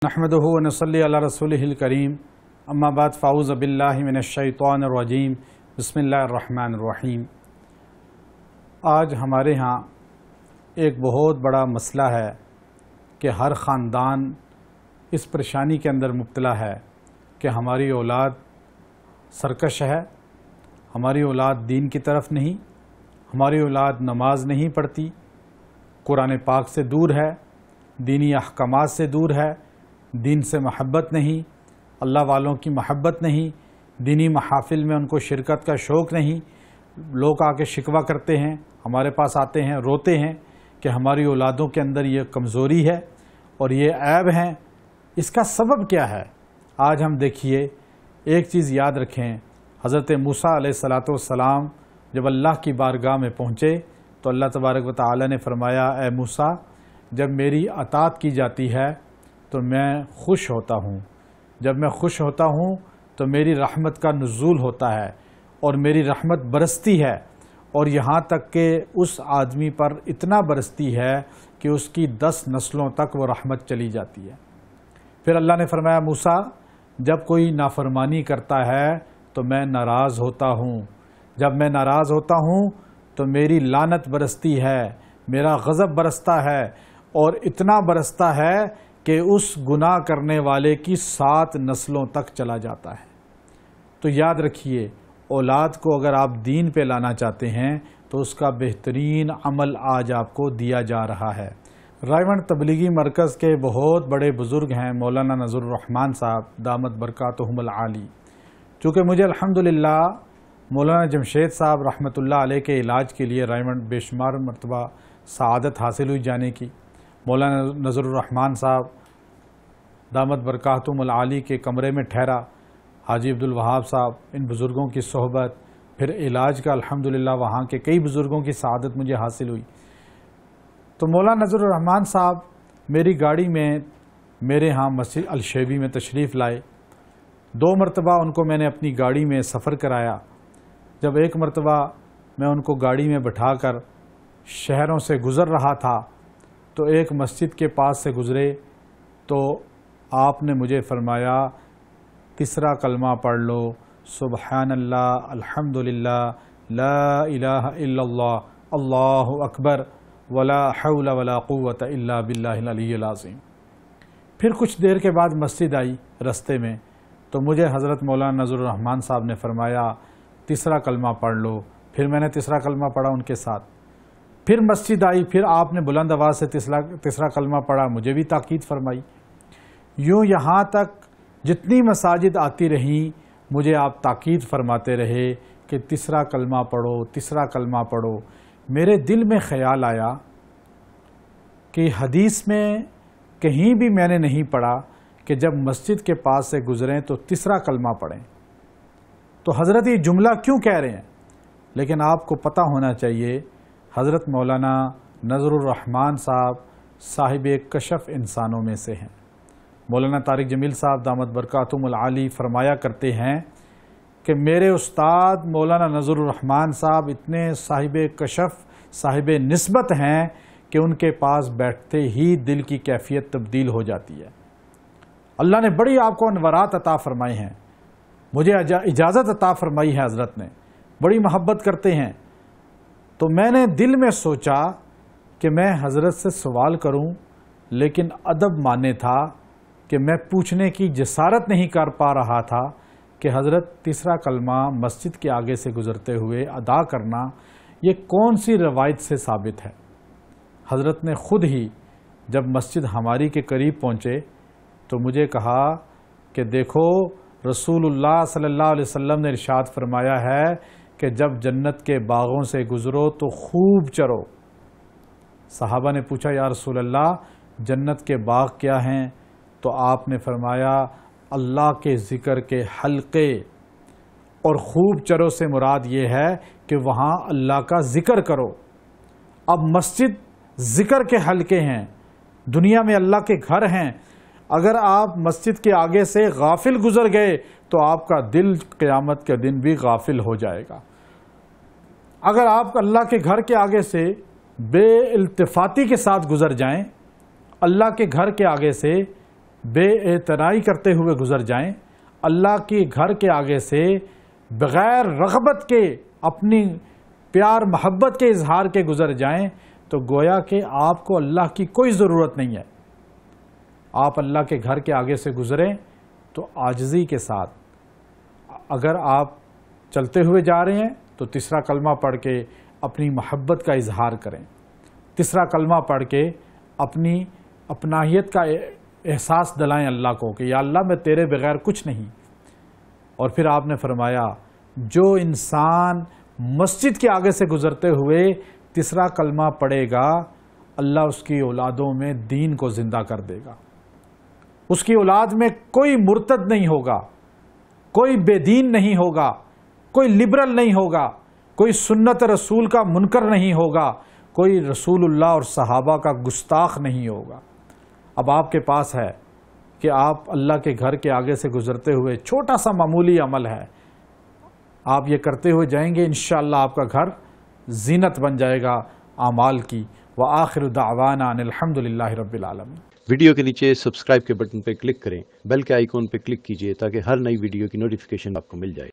نحمدہ و نصلی علی رسولہ الکریم اما بعد فاعوذ باللہ من الشیطان الرجیم بسم اللہ الرحمن الرحیم۔ آج ہمارے ہاں ایک بہت بڑا مسئلہ ہے کہ ہر خاندان اس پریشانی کے اندر مبتلا ہے کہ ہماری اولاد سرکش ہے، ہماری اولاد دین کی طرف نہیں، ہماری اولاد نماز نہیں پڑھتی، قرآن پاک سے دور ہے، دینی احکامات سے دور ہے، دین سے محبت نہیں، اللہ والوں کی محبت نہیں، دینی محافل میں ان کو شرکت کا شوق نہیں۔ لوگ آ کے شکوہ کرتے ہیں، ہمارے پاس آتے ہیں، روتے ہیں کہ ہماری اولادوں کے اندر یہ کمزوری ہے اور یہ عیب ہیں۔ اس کا سبب کیا ہے؟ آج ہم دیکھیے، ایک چیز یاد رکھیں، حضرت موسیٰ علیہ السلام جب اللہ کی بارگاہ میں پہنچے تو اللہ تبارک و تعالی نے فرمایا، اے موسیٰ، جب میری اطاعت کی جاتی ہے تو میں خوش ہوتا ہوں، جب میں خوش ہوتا ہوں تو میری رحمت کا نزول ہوتا ہے اور میری رحمت برستی ہے، اور یہاں تک کہ اس آدمی پر اتنا برستی ہے کہ اس کی 10 نسلوں تک وہ رحمت چلی جاتی ہے۔ پھر اللہ نے فرمایا، موسیٰ، جب کوئی نافرمانی کرتا ہے تو میں ناراض ہوتا ہوں، جب میں ناراض ہوتا ہوں تو میری لعنت برستی ہے، میرا غضب برستا ہے، اور اتنا برستا ہے کہ اس گناہ کرنے والے کی 7 نسلوں تک چلا جاتا ہے۔ تو یاد رکھیے، اولاد کو اگر آپ دین پہ لانا چاہتے ہیں تو اس کا بہترین عمل آج آپ کو دیا جا رہا ہے۔ رائیونڈ تبلیغی مرکز کے بہت بڑے بزرگ ہیں مولانا نذر الرحمان صاحب دامت برکاتہم العالی۔ چونکہ مجھے الحمدللہ مولانا جمشید صاحب رحمۃ اللہ علیہ کے علاج کے لیے رائیونڈ بے شمار مرتبہ سعادت حاصل ہوئی جانے کی۔ مولانا نذر الرحمان صاحب دامت برکاتہم العالی کے کمرے میں ٹھہرا، حاجی عبدالوہاب صاحب، ان بزرگوں کی صحبت، پھر علاج کا الحمدللہ وہاں کے کئی بزرگوں کی سعادت مجھے حاصل ہوئی۔ تو مولانا نذر الرحمان صاحب میری گاڑی میں میرے ہاں مسجد الشیبی میں تشریف لائے۔ 2 مرتبہ ان کو میں نے اپنی گاڑی میں سفر کرایا۔ جب ایک مرتبہ میں ان کو گاڑی میں بٹھا کر شہروں سے گزر رہا تھا تو ایک مسجد کے پاس سے گزرے تو آپ نے مجھے فرمایا، تیسرا کلمہ پڑھ لو، سبحان اللہ، الحمدللہ، لا الہ الا اللہ، اللہ اکبر، ولا حول ولا قوت الا باللہ العلی العظیم۔ پھر کچھ دیر کے بعد مسجد آئی رستے میں تو مجھے حضرت مولانا نذر الرحمان صاحب نے فرمایا، تیسرا کلمہ پڑھ لو۔ پھر میں نے تیسرا کلمہ پڑھا ان کے ساتھ۔ پھر مسجد آئی، پھر آپ نے بلند آواز سے تیسرا کلمہ پڑھا، مجھے بھی تاکید فرمائی۔ یوں یہاں تک جتنی مساجد آتی رہیں مجھے آپ تاکید فرماتے رہے کہ تیسرا کلمہ پڑھو، تیسرا کلمہ پڑھو۔ میرے دل میں خیال آیا کہ حدیث میں کہیں بھی میں نے نہیں پڑھا کہ جب مسجد کے پاس سے گزریں تو تیسرا کلمہ پڑھیں۔ تو حضرت یہ جملہ کیوں کہہ رہے ہیں؟ لیکن آپ کو پتہ ہونا چاہیے، حضرت مولانا نذر الرحمان صاحب صاحب کشف انسانوں میں سے ہیں۔ مولانا طارق جمیل صاحب دامت برکاتہم العالی فرمایا کرتے ہیں کہ میرے استاد مولانا نذر الرحمان صاحب اتنے صاحب کشف، صاحب نسبت ہیں کہ ان کے پاس بیٹھتے ہی دل کی کیفیت تبدیل ہو جاتی ہے۔ اللہ نے بڑی آپ کو انوارات عطا فرمائے ہیں، مجھے اجازت عطا فرمائی ہے، حضرت نے بڑی محبت کرتے ہیں۔ تو میں نے دل میں سوچا کہ میں حضرت سے سوال کروں، لیکن ادب مانے تھا کہ میں پوچھنے کی جسارت نہیں کر پا رہا تھا کہ حضرت تیسرا کلمہ مسجد کے آگے سے گزرتے ہوئے ادا کرنا یہ کون سی روایت سے ثابت ہے۔ حضرت نے خود ہی جب مسجد ہماری کے قریب پہنچے تو مجھے کہا کہ دیکھو، رسول اللہ صلی اللہ علیہ وسلم نے ارشاد فرمایا ہے کہ جب جنت کے باغوں سے گزرو تو خوب چرو۔ صحابہ نے پوچھا، یا رسول اللہ، جنت کے باغ کیا ہیں؟ تو آپ نے فرمایا، اللہ کے ذکر کے حلقے، اور خوب چرو سے مراد یہ ہے کہ وہاں اللہ کا ذکر کرو۔ اب مسجد ذکر کے حلقے ہیں، دنیا میں اللہ کے گھر ہیں۔ اگر آپ مسجد کے آگے سے غافل گزر گئے تو آپ کا دل قیامت کے دن بھی غافل ہو جائے گا۔ اگر آپ اللہ کے گھر کے آگے سے بے التفاتی کے ساتھ گزر جائیں، اللہ کے گھر کے آگے سے بے اعتنائی کرتے ہوئے گزر جائیں، اللہ کے گھر کے آگے سے بغیر رغبت کے، اپنی پیار محبت کے اظہار کے گزر جائیں، تو گویا کہ آپ کو اللہ کی کوئی ضرورت نہیں ہے۔ آپ اللہ کے گھر کے آگے سے گزریں تو عاجزی کے ساتھ، اگر آپ چلتے ہوئے جا رہے ہیں تو تیسرا کلمہ پڑھ کے اپنی محبت کا اظہار کریں، تیسرا کلمہ پڑھ کے اپنی اپنائیت کا احساس دلائیں اللہ کو کہ یا اللہ میں تیرے بغیر کچھ نہیں۔ اور پھر آپ نے فرمایا جو انسان مسجد کے آگے سے گزرتے ہوئے تیسرا کلمہ پڑھے گا، اللہ اس کی اولادوں میں دین کو زندہ کر دے گا۔ اس کی اولاد میں کوئی مرتد نہیں ہوگا، کوئی بے دین نہیں ہوگا، کوئی لبرل نہیں ہوگا، کوئی سنت رسول کا منکر نہیں ہوگا، کوئی رسول اللہ اور صحابہ کا گستاخ نہیں ہوگا۔ اب آپ کے پاس ہے کہ آپ اللہ کے گھر کے آگے سے گزرتے ہوئے، چھوٹا سا معمولی عمل ہے، آپ یہ کرتے ہوئے جائیں گے، انشاءاللہ آپ کا گھر زینت بن جائے گا اعمال کی۔ وآخر دعوانا ان الحمدللہ رب العالمین۔ ویڈیو کے نیچے سبسکرائب کے بٹن پہ کلک کریں، بیل کے آئیکن پہ کلک کیجئے تاکہ ہر نئی ویڈیو کی نوٹیفیکیشن آپ کو مل جائے۔